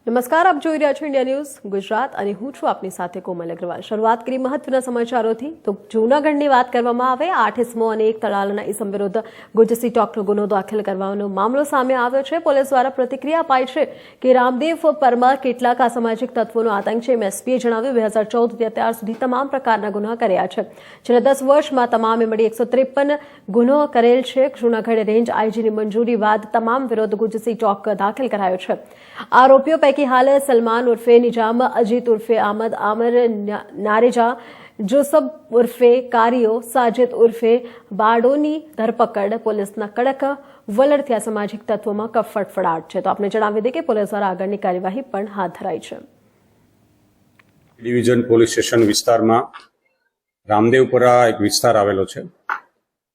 નમસ્કાર, આપ જોઈ રહ્યા છો ઇન્ડિયા ન્યૂઝ ગુજરાત અને હું છું આપની સાથે કોમલ અગ્રવાલ। શરૂઆત કરી મહત્વના સમાચારોથી તો જૂનાગઢની વાત કરવામાં આવે 8 ઇસમો અને 1 તળાલાના ઇસમ વિરુદ્ધ ગુજસી ટોકનો ગુનો દાખલ કરવાનો મામલો સામે આવ્યો છે। પોલીસ દ્વારા પ્રતિક્રિયા અપાઈ છે કે રામદેવ પરમાર કેટલાક અસામાજિક તત્વોનો આતંક છે। એસપીએ જણાવ્યું 2014થી અત્યાર સુધી તમામ પ્રકારના ગુના કર્યા છે। છેલ્લા 10 વર્ષમાં તમામે મળી 153 ગુનો કરેલ છે। જૂનાગઢ રેન્જ આઈજીની મંજૂરી બાદ તમામ વિરુદ્ધ ગુજસી ટોક દાખલ કરાયો છે। આરોપીઓ कि हाल सलमान उर्फे निजाम, अजीत उर्फे आमद, आमिर नारेजा, जोसब उर्फे कारियो, साजिद उर्फे बाडोनी धरपकड़ पुलिसना कड़क वलणथी सामाजिक तत्वों में फड़फड़ाट है। तो आपने जणावी दे कि पुलिस द्वारा आगळनी कार्यवाही पण हाथ धराई है। डिविजन पोलीस स्टेशन विस्तार में रामदेवपुरा एक विस्तार आवेलो छे।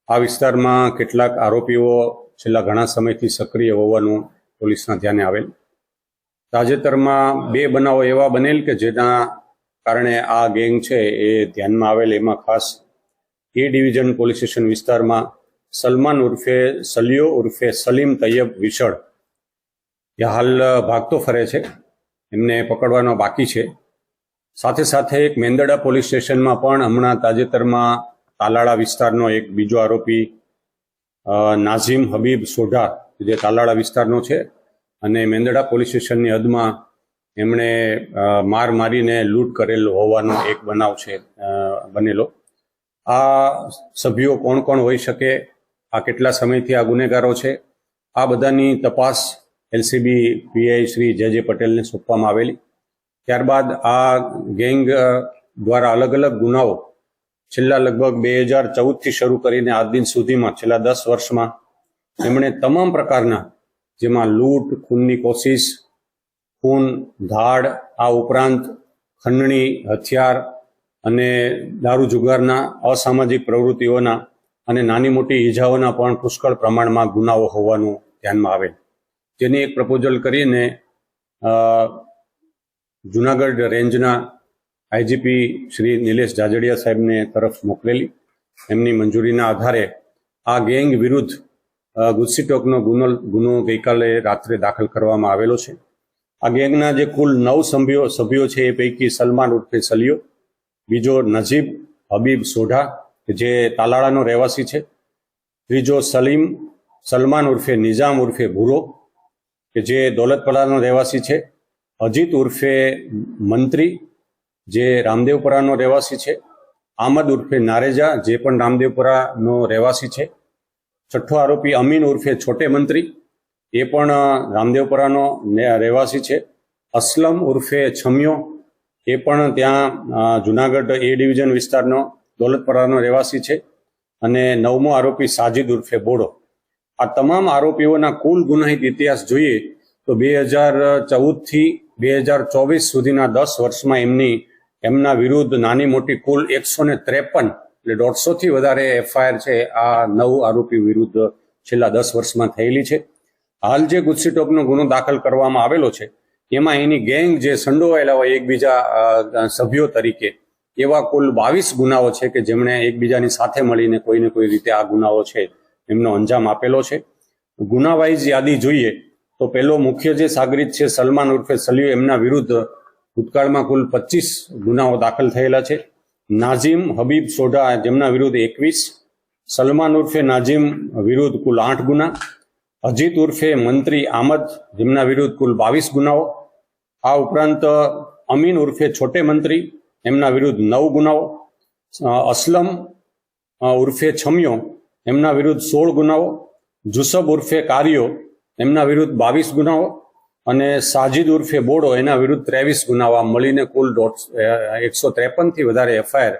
आ विस्तार में केटलाक आरोपीओ छेल्ला घणा समयथी सक्रिय होवानुं पोलीसना ध्याने आवेल। ताजेतरमां 2 बनावो एवा बनेल के जेना कारणे आ गैंग छे ए ध्यानमां आवेल। एमां खास ए डिविजन पोलीस स्टेशन विस्तारमां सलमान उर्फे सलियो उर्फे सलीम तैयब विशड़ ए हाल भागतो फरे छे, एमने पकड़वानो बाकी छे। साथे साथे एक मेंदड़ा पोलीस स्टेशनमां पण हमणां ताजेतरमां तालाळा विस्तारनो एक बीजो आरोपी नाजिम हबीब सोढा जे तालाळा विस्तारनो छे અને મેંદડા પોલીસ સ્ટેશનની હદમાં એમણે માર મારીને લૂંટ કરેલ હોવાનો એક બનાવ છે બનેલો। આ સભ્યો કોણ કોણ હોઈ શકે, આ કેટલા સમયથી આ ગુનેગારો છે, આ બધાની તપાસ એલસીબી પીઆઈ શ્રી જે પટેલને સોંપવામાં આવેલી। ત્યારબાદ આ ગેંગ દ્વારા અલગ અલગ ગુનાઓ છેલ્લા લગભગ 2014થી શરૂ કરીને આજ દિન સુધીમાં છેલ્લા 10 વર્ષમાં એમણે તમામ પ્રકારના જેમાં લૂંટ, ખૂનની કોશિશ, ખૂન, ધાડ, આ ઉપરાંત ખંડણી, હથિયાર અને દારૂ જુગારના અસામાજિક પ્રવૃત્તિઓના અને નાની મોટી ઈજાઓના પણ પુષ્કળ પ્રમાણમાં ગુનાઓ હોવાનું ધ્યાનમાં આવેલ, જેની એક પ્રપોઝલ કરીને જૂનાગઢ રેન્જના આઈજીપી શ્રી નિલેશ જાજડિયા સાહેબને તરફ મોકલેલી। એમની મંજૂરીના આધારે આ ગેંગ વિરુદ્ધ ગુજસી ટોકનો ગુનો ગઈકાલે રાત્રે દાખલ કરવામાં આવેલો છે। આ ગેંગના જે કુલ 9 સભ્યો છે એ પૈકી સલમાન ઉર્ફે સલિયો, બીજો નજીબ હબીબ સોઢા જે તાલાળાનો રહેવાસી છે, ત્રીજો સલમાન ઉર્ફે નિજામ ઉર્ફે ભૂરો કે જે દોલતપરાનો રહેવાસી છે, અજીત ઉર્ફે મંત્રી જે રામદેવપરાનો રહેવાસી છે, આમદ ઉર્ફે નારેજા જે પણ રામદેવપરાનો રહેવાસી છે, छठो आरोपी अमीन उर्फे छोटे मंत्री ए पण रामदेवपुरानो રહેવાસી છે, असलम उर्फे छमियो ए पण त्यां जूनागढ़ ए डिविजन विस्तारनो दौलतपरानो રહેવાસી છે, અને 9મો आरोपी साजिद उर्फे बोडो। आ तमाम आरोपीओना कुल गुनाहित इतिहास જોઈએ તો 2014 થી 2024 સુધીના 10 વર્ષમાં એમના વિરુદ્ધ નાની મોટી કુલ 153 એટલે 150 થી વધારે એફઆઈઆર છે આ 9 આરોપી વિરુદ્ધ છેલ્લા 10 વર્ષમાં થયેલી છે। હાલ જે ગુજસી ટોકનો ગુનો દાખલ કરવામાં આવેલો છે એમાં એની ગેંગ જે સંડોવાયેલા હોય એકબીજા સભ્યો તરીકે એવા કુલ 22 ગુનાઓ છે કે જેમણે એકબીજાની સાથે મળીને કોઈને કોઈ રીતે આ ગુનાઓ છે એમનો અંજામ આપેલો છે। ગુના વાઇઝ યાદી જોઈએ તો પહેલો મુખ્ય જે સાગરીત છે સલમાન ઉર્ફે સલિયો એમના વિરુદ્ધ ભૂતકાળમાં કુલ 25 ગુનાઓ દાખલ થયેલા છે। नाजिम हबीब सोढा जेमना विरुद्ध 21, सलमान उर्फे नाजिम विरुद्ध कुल 8 गुना, अजीत उर्फे मंत्री आमद जेमना विरुद्ध कुल 22 गुनाओ, आ उपरांत अमीन उर्फे छोटे मंत्री एमना विरुद्ध 9 गुनाओ, असलम उर्फे छमियो एमना विरुद्ध 16 गुनाओ, जुसब उर्फे कारियो एमना विरुद्ध 22 गुनाओ અને સાજિદ ઉર્ફે બોડો એના વિરુદ્ધ 23 ગુનાઓ મળીને કુલ 153 થી વધારે એફઆઈઆર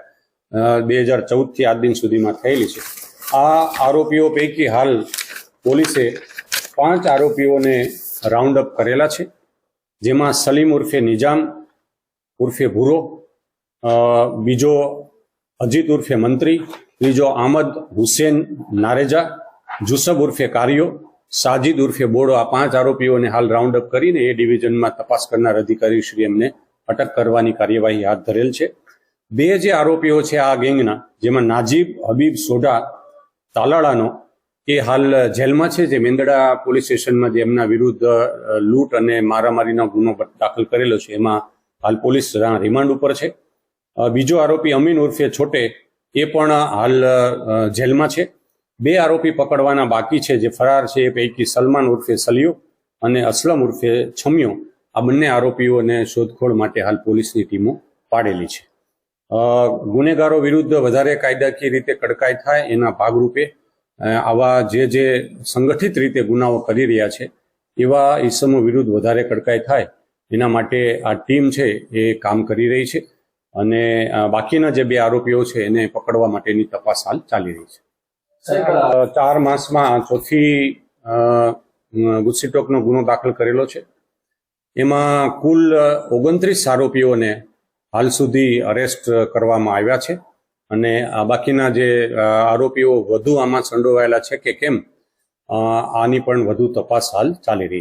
2014 થી આજ દિન સુધીમાં થયેલી છે। આ આરોપીઓ પૈકી હાલ પોલીસે 5 આરોપીઓને રાઉન્ડ અપ કરેલા છે, જેમાં સલીમ ઉર્ફે નિજામ ઉર્ફે ભૂરો, બીજો અજીત ઉર્ફે મંત્રી, ત્રીજો આમદ હુસેન નારેજા, જુસબ ઉર્ફે કારિયો, साजिद उर्फे बोडो आ 5 आरोपीओने हाल राउंड अप करीने ए डिविजन में तपास करनार अधिकारी श्री एमने अटक करवानी कार्यवाही हाथ धरेल छे। 2 जे आरोपीओ छे आ गैंगना जेमां नाजिब हबीब सोढा तालाळानो એ હાલ જેલમાં છે. જે મેંદડા પોલીસ સ્ટેશનમાં જે એમના વિરુદ્ધ લૂંટ અને મારામારીનો ગુનો દાખલ કરેલો છે એમાં હાલ પોલીસ રિમાન્ડ ઉપર છે. બીજો આરોપી અમીન ઉર્ફે છોટે એ પણ હાલ જેલમાં છે. 2 આરોપી પકડવાના બાકી છે જે ફરાર છે. એ પૈકી સલમાન ઉર્ફે સલિયો અને અસલમ ઉર્ફે છમિયો, આ બંને આરોપીઓને શોધખોળ માટે હાલ પોલીસની ટીમો પાડેલી છે. ગુનેગારો વિરુદ્ધ વધારે કાયદાકીય રીતે કડકાઈ થાય એના ભાગરૂપે આવા જે સંગઠિત રીતે ગુનાઓ કરી રહ્યા છે એવા ઈસમો વિરુદ્ધ વધારે કડકાઈ થાય એના માટે આ ટીમ છે એ કામ કરી રહી છે અને બાકીના જે 2 આરોપીઓ છે એને પકડવા માટેની તપાસ હાલ ચાલી રહી છે. 4 માસમાં ચોથી ગુસ્સીટોકનો ગુનો દાખલ કરેલો છે. એમાં કુલ 29 આરોપીઓને હાલ સુધી અરેસ્ટ કરવામાં આવ્યા છે અને બાકીના જે આરોપીઓ વધુ આમાં સંડોવાયેલા છે કે કેમ આની પણ વધુ તપાસ હાલ ચાલી રહી છે.